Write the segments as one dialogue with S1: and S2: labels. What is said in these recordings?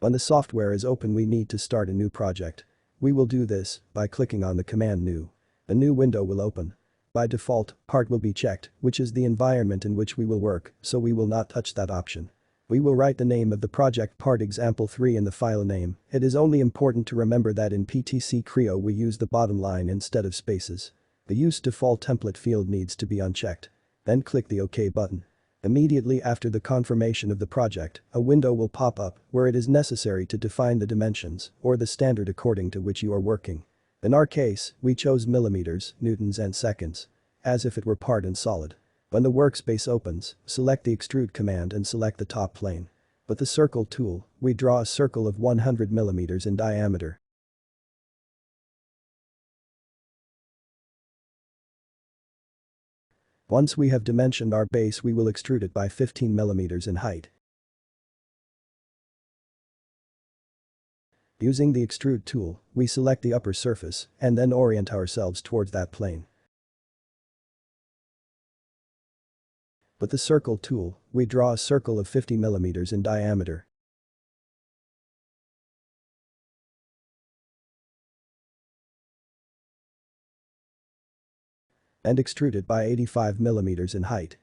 S1: When the software is open, we need to start a new project. We will do this by clicking on the command New. A new window will open. By default, Part will be checked, which is the environment in which we will work, so we will not touch that option. We will write the name of the project Part Example 3 in the file name. It is only important to remember that in PTC Creo we use the bottom line instead of spaces. The Use Default Template field needs to be unchecked. Then click the OK button. Immediately after the confirmation of the project, a window will pop up where it is necessary to define the dimensions or the standard according to which you are working. In our case, we chose millimeters, newtons and seconds, as if it were part and solid. When the workspace opens, select the Extrude command and select the top plane. With the Circle tool, we draw a circle of 100 millimeters in diameter. Once we have dimensioned our base, we will extrude it by 15 millimeters in height. Using the Extrude tool, we select the upper surface and then orient ourselves towards that plane. With the Circle tool, we draw a circle of 50 millimeters in diameter. And extrude it by 85 millimeters in height.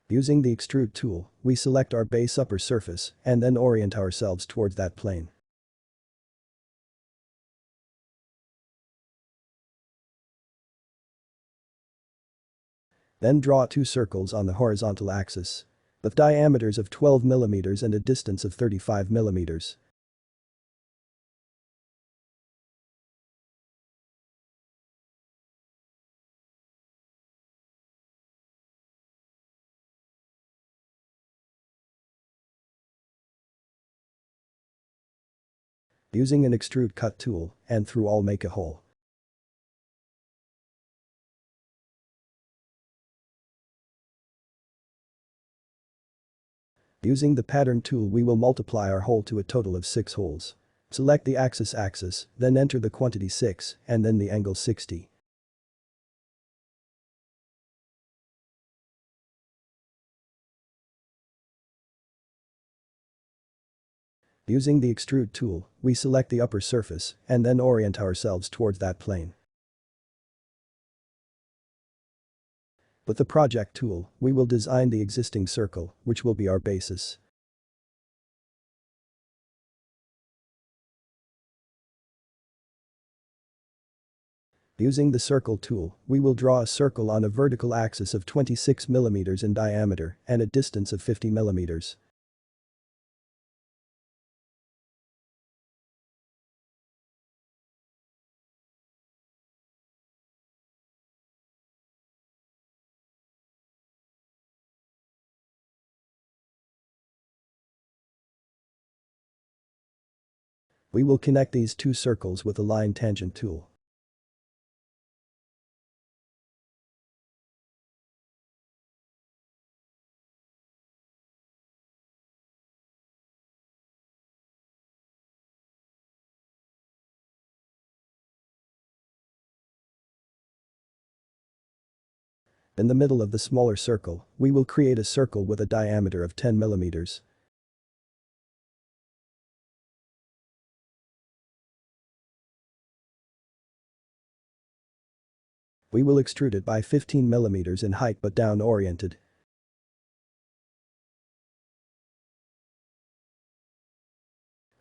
S1: Using the Extrude tool, we select our base upper surface and then orient ourselves towards that plane. Then draw two circles on the horizontal axis with diameters of 12 millimeters and a distance of 35 millimeters. Using an Extrude cut tool and through all make a hole. Using the pattern tool, we will multiply our hole to a total of 6 holes. Select the axis, then enter the quantity 6 and then the angle 60. Using the Extrude tool, we select the upper surface and then orient ourselves towards that plane. With the Project tool, we will design the existing circle, which will be our basis. Using the Circle tool, we will draw a circle on a vertical axis of 26 millimeters in diameter and a distance of 50 millimeters. We will connect these two circles with a line tangent tool. In the middle of the smaller circle, we will create a circle with a diameter of 10 millimeters. We will extrude it by 15 millimeters in height but down oriented.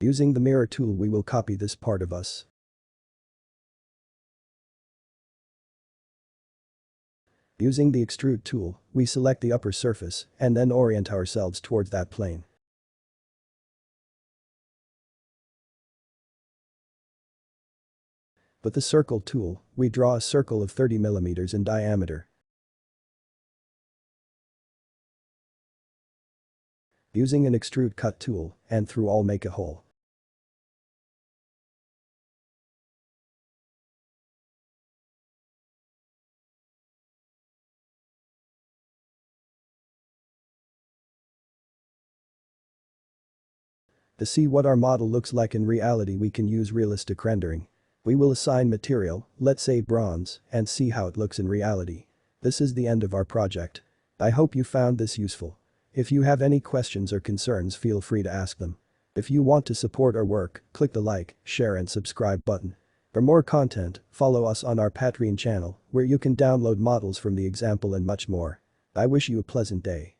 S1: Using the mirror tool, we will copy this part of us. Using the Extrude tool, we select the upper surface and then orient ourselves towards that plane. With the Circle tool, we draw a circle of 30 millimeters in diameter. Using an Extrude cut tool and through all make a hole. To see what our model looks like in reality, we can use realistic rendering. We will assign material, let's say bronze, and see how it looks in reality. This is the end of our project. I hope you found this useful. If you have any questions or concerns, feel free to ask them. If you want to support our work, click the like, share and subscribe button. For more content, follow us on our Patreon channel, where you can download models from the example and much more. I wish you a pleasant day.